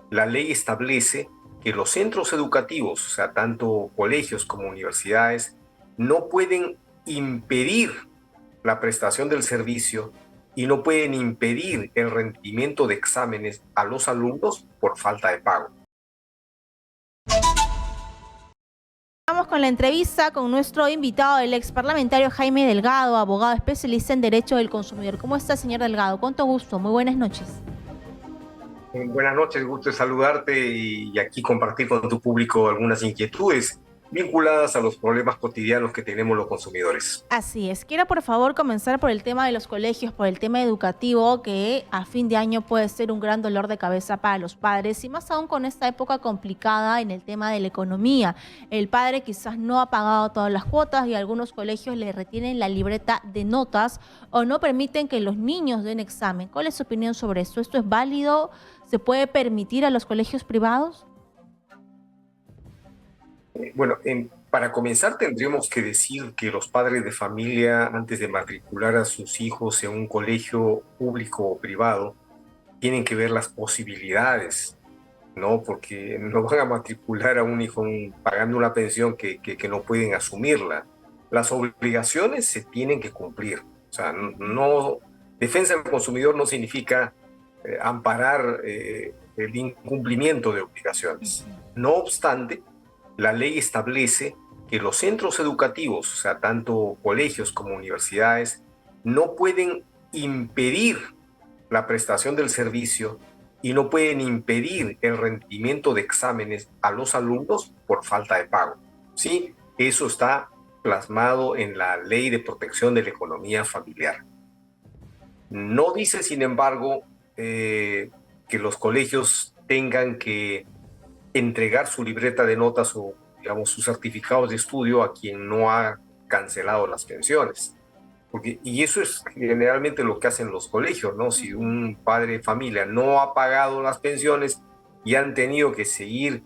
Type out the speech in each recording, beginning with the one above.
la ley establece que los centros educativos, o sea, tanto colegios como universidades, no pueden impedir la prestación del servicio y no pueden impedir el rendimiento de exámenes a los alumnos por falta de pago. Vamos con la entrevista con nuestro invitado, el ex parlamentario Jaime Delgado, abogado especialista en Derecho del Consumidor. ¿Cómo está, señor Delgado? Con todo gusto. Muy buenas noches. Buenas noches, gusto de saludarte y aquí compartir con tu público algunas inquietudes vinculadas a los problemas cotidianos que tenemos los consumidores. Así es. Quiero, por favor, comenzar por el tema de los colegios, por el tema educativo, que a fin de año puede ser un gran dolor de cabeza para los padres, y más aún con esta época complicada en el tema de la economía. El padre quizás no ha pagado todas las cuotas y algunos colegios le retienen la libreta de notas o no permiten que los niños den examen. ¿Cuál es su opinión sobre esto? ¿Esto es válido? ¿Se puede permitir a los colegios privados? Para comenzar tendríamos que decir que los padres de familia, antes de matricular a sus hijos en un colegio público o privado, tienen que ver las posibilidades, ¿no? Porque no van a matricular a un hijo pagando una pensión que no pueden asumirla. Las obligaciones se tienen que cumplir. O sea, no, defensa del consumidor no significa amparar el incumplimiento de obligaciones. No obstante, la ley establece que los centros educativos, o sea, tanto colegios como universidades, no pueden impedir la prestación del servicio y no pueden impedir el rendimiento de exámenes a los alumnos por falta de pago. Sí, eso está plasmado en la Ley de Protección de la Economía Familiar. No dice, sin embargo, que los colegios tengan que entregar su libreta de notas o, digamos, sus certificados de estudio a quien no ha cancelado las pensiones. Y eso es generalmente lo que hacen los colegios, ¿no? Si un padre de familia no ha pagado las pensiones y han tenido que seguir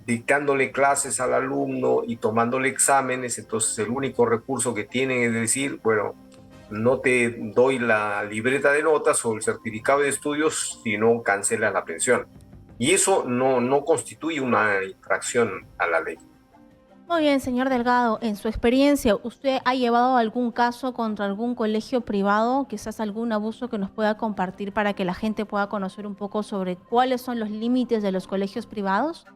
dictándole clases al alumno y tomándole exámenes, entonces el único recurso que tienen es decir, bueno, no te doy la libreta de notas o el certificado de estudios si no cancelas la pensión. Y eso no constituye una infracción a la ley. Muy bien, señor Delgado, en su experiencia, ¿usted ha llevado algún caso contra algún colegio privado, quizás algún abuso que nos pueda compartir para que la gente pueda conocer un poco sobre cuáles son los límites de los colegios privados?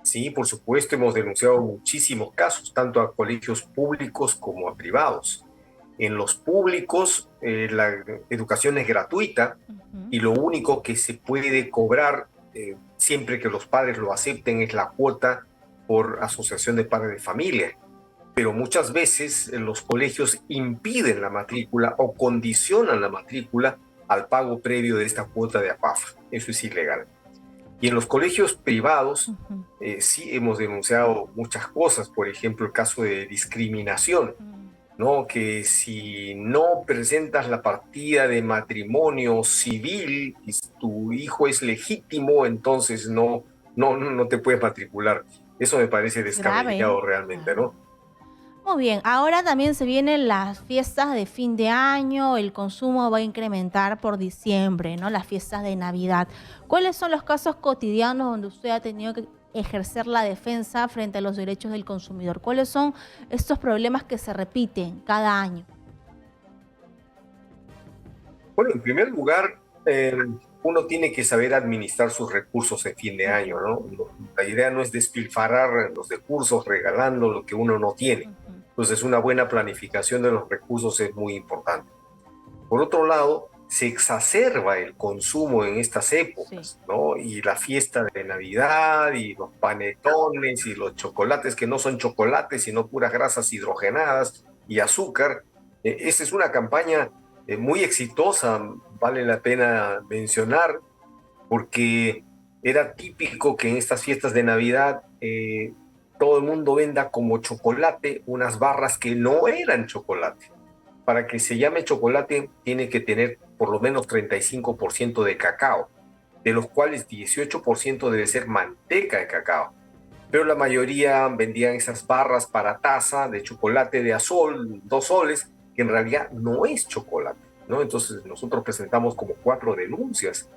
Sí, por supuesto, hemos denunciado muchísimos casos, tanto a colegios públicos como a privados. En los públicos, la educación es gratuita y lo único que se puede cobrar, siempre que los padres lo acepten, es la cuota por asociación de padres de familia. Pero muchas veces los colegios impiden la matrícula o condicionan la matrícula al pago previo de esta cuota de APAF. Eso es ilegal. Y en los colegios privados sí hemos denunciado muchas cosas, por ejemplo, el caso de discriminación, ¿no? Que si no presentas la partida de matrimonio civil y tu hijo es legítimo, entonces no te puedes matricular. Eso me parece Es grave, ¿eh? descabellado realmente, Claro. ¿no? Muy bien, ahora también se vienen las fiestas de fin de año, el consumo va a incrementar por diciembre, ¿no? Las fiestas de Navidad. ¿Cuáles son los casos cotidianos donde usted ha tenido que ejercer la defensa frente a los derechos del consumidor? ¿Cuáles son estos problemas que se repiten cada año? Bueno, en primer lugar, uno tiene que saber administrar sus recursos en fin de año, ¿no? La idea no es despilfarrar los recursos regalando lo que uno no tiene. Entonces, una buena planificación de los recursos es muy importante. Por otro lado, se exacerba el consumo en estas Sí. épocas, ¿no? Y la fiesta de Navidad y los panetones y los chocolates que no son chocolates, sino puras grasas hidrogenadas y azúcar. Esa es una campaña muy exitosa, vale la pena mencionar, porque era típico que en estas fiestas de Navidad todo el mundo venda como chocolate unas barras que no eran chocolate. Para que se llame chocolate tiene que tener por lo menos 35% de cacao, de los cuales 18% debe ser manteca de cacao. Pero la mayoría vendían esas barras para taza de chocolate de a sol, 2 soles, que en realidad no es chocolate, ¿no? Entonces nosotros presentamos como 4 denuncias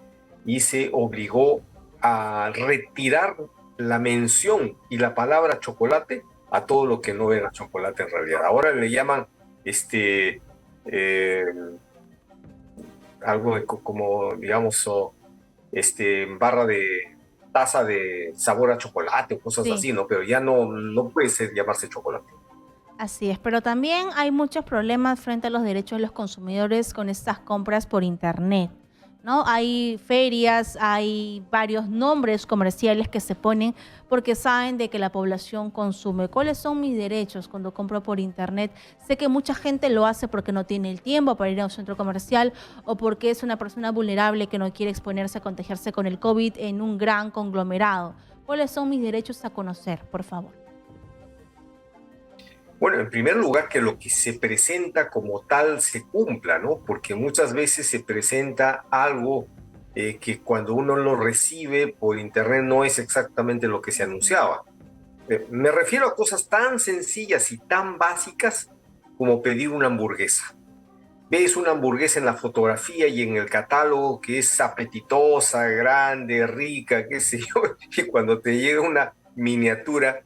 y se obligó a retirar la mención y la palabra chocolate a todo lo que no era chocolate en realidad. Ahora le llaman eh, algo como, digamos, barra de taza de sabor a chocolate o cosas Sí. así, ¿no? Pero ya no puede ser llamarse chocolate. Así es, pero también hay muchos problemas frente a los derechos de los consumidores con estas compras por internet, ¿no? Hay ferias, hay varios nombres comerciales que se ponen porque saben de que la población consume. ¿Cuáles son mis derechos cuando compro por internet? Sé que mucha gente lo hace porque no tiene el tiempo para ir a un centro comercial o porque es una persona vulnerable que no quiere exponerse a contagiarse con el COVID en un gran conglomerado. ¿Cuáles son mis derechos a conocer, por favor? Bueno, en primer lugar, que lo que se presenta como tal se cumpla, ¿no? Porque muchas veces se presenta algo que cuando uno lo recibe por internet no es exactamente lo que se Ujú. anunciaba. Me refiero a cosas tan sencillas y tan básicas como pedir una hamburguesa. Ves una hamburguesa en la fotografía y en el catálogo que es apetitosa, grande, rica, qué sé yo, y cuando te llega una miniatura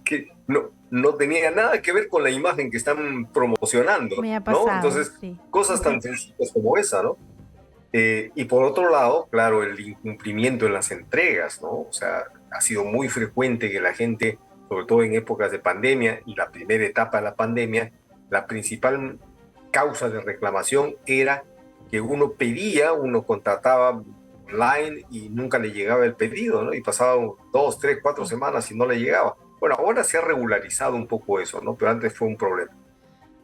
que no tenía nada que ver con la imagen que están promocionando, Me ha ¿no? pasado, Entonces, sí. cosas tan sencillas como esa, ¿no? Y por otro lado, claro, el incumplimiento en las entregas, ¿no? O sea, ha sido muy frecuente que la gente, sobre todo en épocas de pandemia y la primera etapa de la pandemia, la principal causa de reclamación era que uno pedía, uno contrataba online y nunca le llegaba el pedido, ¿no? Y pasaban 2, 3, 4 semanas y no le llegaba. Bueno, ahora se ha regularizado un poco eso, ¿no? Pero antes fue un problema.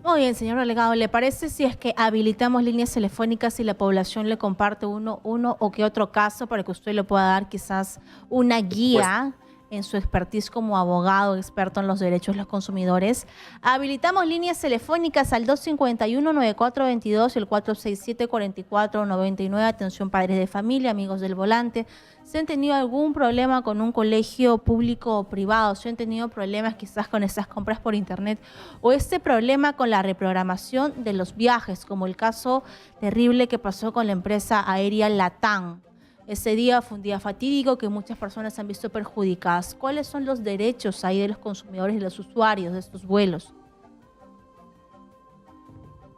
Muy bien, señor delegado. ¿Le parece si es que habilitamos líneas telefónicas y la población le comparte uno o que otro caso para que usted le pueda dar quizás una Pues guía en su expertise como abogado experto en los derechos de los consumidores? Habilitamos líneas telefónicas al 251-9422 y el 467-4499. Atención padres de familia, amigos del volante. Si han tenido algún problema con un colegio público o privado, si han tenido problemas quizás con esas compras por internet o este problema con la reprogramación de los viajes, como el caso terrible que pasó con la empresa aérea LATAM. Ese día fue un día fatídico que muchas personas han visto perjudicadas. ¿Cuáles son los derechos ahí de los consumidores y los usuarios de estos vuelos?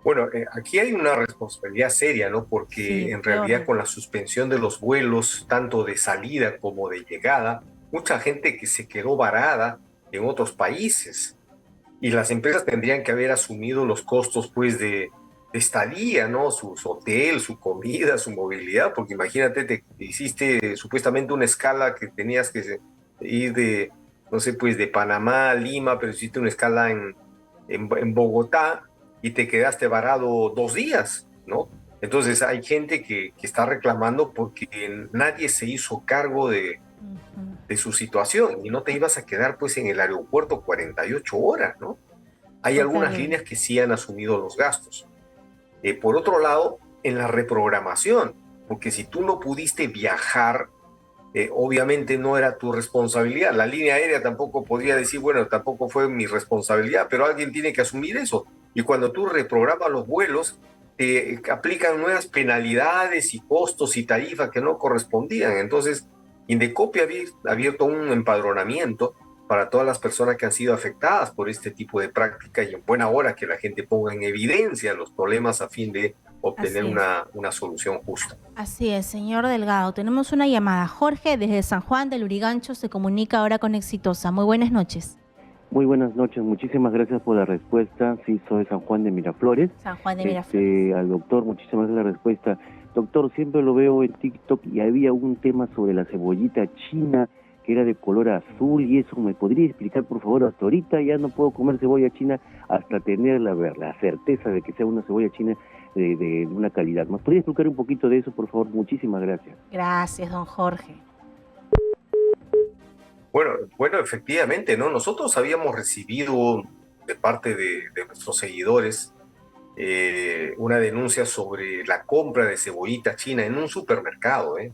bueno, aquí hay una responsabilidad seria, ¿no? Sí, Porque en qué realidad con horrible. la suspensión de los vuelos, tanto de salida como de llegada, mucha gente que se quedó varada en otros países y las empresas tendrían que haber asumido los costos, pues, de estadía, ¿no? Su hotel, su comida, su movilidad, porque imagínate, te hiciste supuestamente una escala que tenías que ir de, no sé, pues, de Panamá a Lima, pero hiciste una escala en Bogotá y te quedaste varado 2 días, ¿no? Entonces hay gente que está reclamando porque nadie se hizo cargo Ujú. de su situación y no te ibas a quedar pues en el aeropuerto 48 horas, ¿no? Hay Fue algunas terrible. líneas que sí han asumido los gastos. Por otro lado, en la reprogramación, porque si tú no pudiste viajar, obviamente no era tu responsabilidad. La línea aérea tampoco podría decir, bueno, tampoco fue mi responsabilidad, pero alguien tiene que asumir eso. Y cuando tú reprogramas los vuelos, aplican nuevas penalidades y costos y tarifas que no correspondían. Entonces, Indecopi ha abierto un empadronamiento para todas las personas que han sido afectadas por este tipo de práctica y en buena hora que la gente ponga en evidencia los problemas a fin de obtener Así es. una solución justa. Así es, señor Delgado. Tenemos una llamada. Jorge, desde San Juan del Urigancho, se comunica ahora con Exitosa. Muy buenas noches. Muy buenas noches, muchísimas gracias por la respuesta. Sí, soy San Juan de Miraflores. San Juan de Miraflores. Al doctor, muchísimas gracias por la respuesta. Doctor, siempre lo veo en TikTok y había un tema sobre la cebollita china que era de color azul y eso. ¿Me podría explicar, por favor? Hasta ahorita ya no puedo comer cebolla china hasta tener la certeza de que sea una cebolla china de una calidad. ¿Me podría explicar un poquito de eso, por favor? Muchísimas gracias. Gracias, don Jorge. Bueno, efectivamente, ¿no? Nosotros habíamos recibido de parte de nuestros seguidores una denuncia sobre la compra de cebollita china en un supermercado, ¿eh?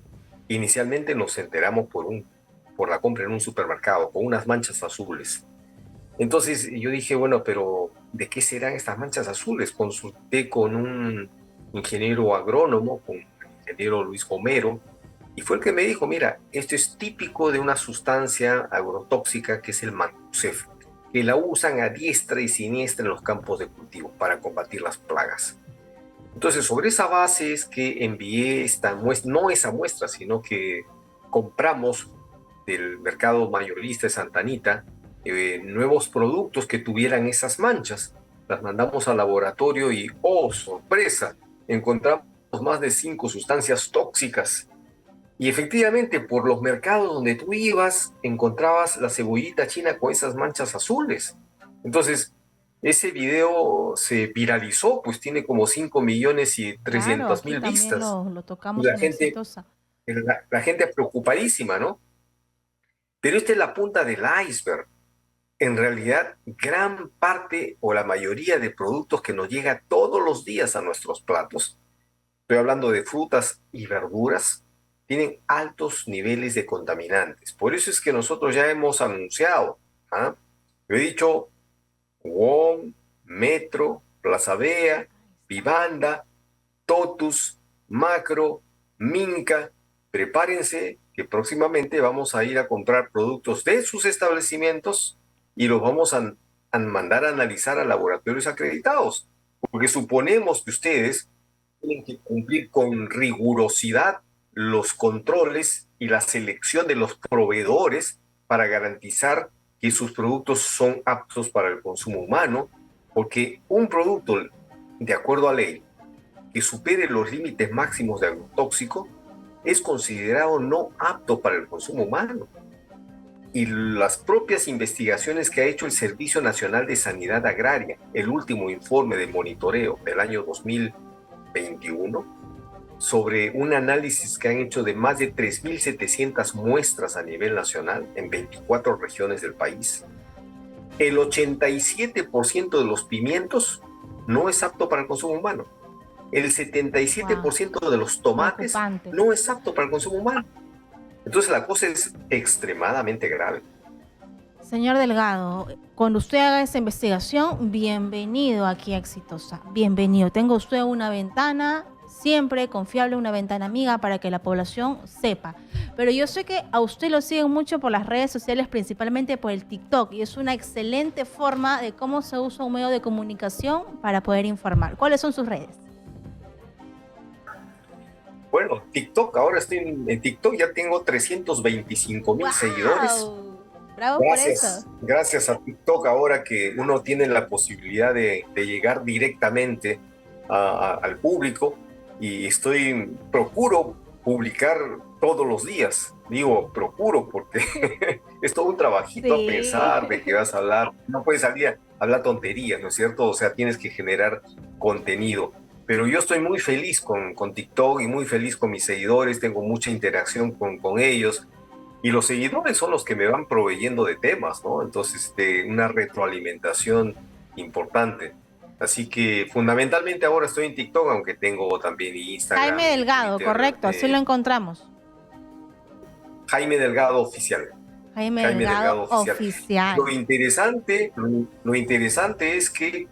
Inicialmente nos enteramos por la compra en un supermercado con unas manchas azules. Entonces yo dije, bueno, pero ¿de qué serán estas manchas azules? Consulté con un ingeniero agrónomo, con el ingeniero Luis Homero, y fue el que me dijo, mira, esto es típico de una sustancia agrotóxica que es el mancozeb, que la usan a diestra y siniestra en los campos de cultivo para combatir las plagas. Entonces, sobre esa base es que envié esta muestra, no esa muestra, sino que compramos del mercado mayorista de Santa Anita nuevos productos que tuvieran esas manchas. Las mandamos al laboratorio y, oh, sorpresa, encontramos más de 5 sustancias tóxicas. Y efectivamente, por los mercados donde tú ibas, encontrabas la cebollita china con esas manchas azules. Entonces, ese video se viralizó, pues tiene como 5.300.000 Claro, aquí también vistas. lo Y tocamos la en gente, Exitosa. la gente preocupadísima, ¿no? Pero esta es la punta del iceberg. En realidad, gran parte o la mayoría de productos que nos llega todos los días a nuestros platos, estoy hablando de frutas y verduras, tienen altos niveles de contaminantes. Por eso es que nosotros ya hemos anunciado, ¿ah? Yo he dicho, WOM, Metro, Plaza Vea, Vivanda, Totus, Macro, Minca, prepárense que próximamente vamos a ir a comprar productos de sus establecimientos y los vamos a mandar a analizar a laboratorios acreditados, porque suponemos que ustedes tienen que cumplir con rigurosidad los controles y la selección de los proveedores para garantizar que sus productos son aptos para el consumo humano, porque un producto, de acuerdo a ley, que supere los límites máximos de agrotóxico es considerado no apto para el consumo humano. Y las propias investigaciones que ha hecho el Servicio Nacional de Sanidad Agraria, el último informe de monitoreo del año 2021, sobre un análisis que han hecho de más de 3.700 muestras a nivel nacional en 24 regiones del país, el 87% de los pimientos no es apto para el consumo humano. El 77% de los tomates no es apto para el consumo humano. Entonces la cosa es extremadamente grave. Señor Delgado, cuando usted haga esa investigación, bienvenido aquí a Exitosa. Bienvenido. Tenga usted una ventana siempre confiable, una ventana amiga para que la población sepa. Pero yo sé que a usted lo siguen mucho por las redes sociales, principalmente por el TikTok, y es una excelente forma de cómo se usa un medio de comunicación para poder informar. ¿Cuáles son sus redes? Bueno, TikTok, ahora estoy en TikTok, ya tengo 325.000 seguidores. Bravo por eso. Gracias a TikTok ahora que uno tiene la posibilidad de llegar directamente al público y procuro publicar todos los días. Digo, procuro porque es todo un trabajito a pensar de qué vas a hablar. No puedes salir a hablar tonterías, ¿no es cierto? O sea, tienes que generar contenido. Pero yo estoy muy feliz con TikTok y muy feliz con mis seguidores, tengo mucha interacción con ellos y los seguidores son los que me van proveyendo de temas, ¿no? Entonces, una retroalimentación importante. Así que fundamentalmente ahora estoy en TikTok, aunque tengo también Instagram. Jaime Delgado, Twitter, correcto, así lo encontramos. Jaime Delgado Oficial. Jaime Delgado Oficial. Lo interesante es que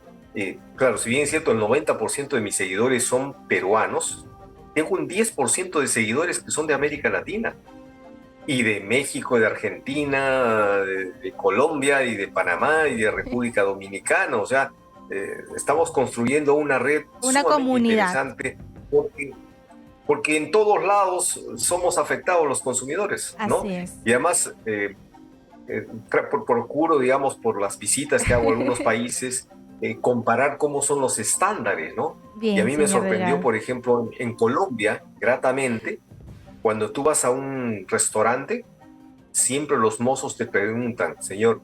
claro, si bien es cierto, el 90% de mis seguidores son peruanos, tengo un 10% de seguidores que son de América Latina, y de México, de Argentina, de Colombia, y de Panamá, y de República Dominicana. O sea, estamos construyendo una red, una comunidad interesante, porque en todos lados somos afectados los consumidores, ¿no? Así es. Y además, procuro, digamos, por las visitas que hago a algunos países, comparar cómo son los estándares, ¿no? Bien, y a mí me sorprendió, Delgado, por ejemplo, en Colombia, gratamente, cuando tú vas a un restaurante, siempre los mozos te preguntan, señor,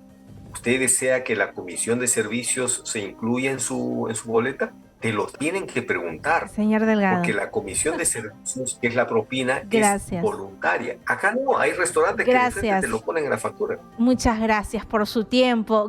¿usted desea que la comisión de servicios se incluya en su boleta? Te lo tienen que preguntar. Señor Delgado. Porque la comisión de servicios, que es la propina, gracias, es voluntaria. Acá no, hay restaurantes que de frente te lo ponen en la factura. Muchas gracias por su tiempo.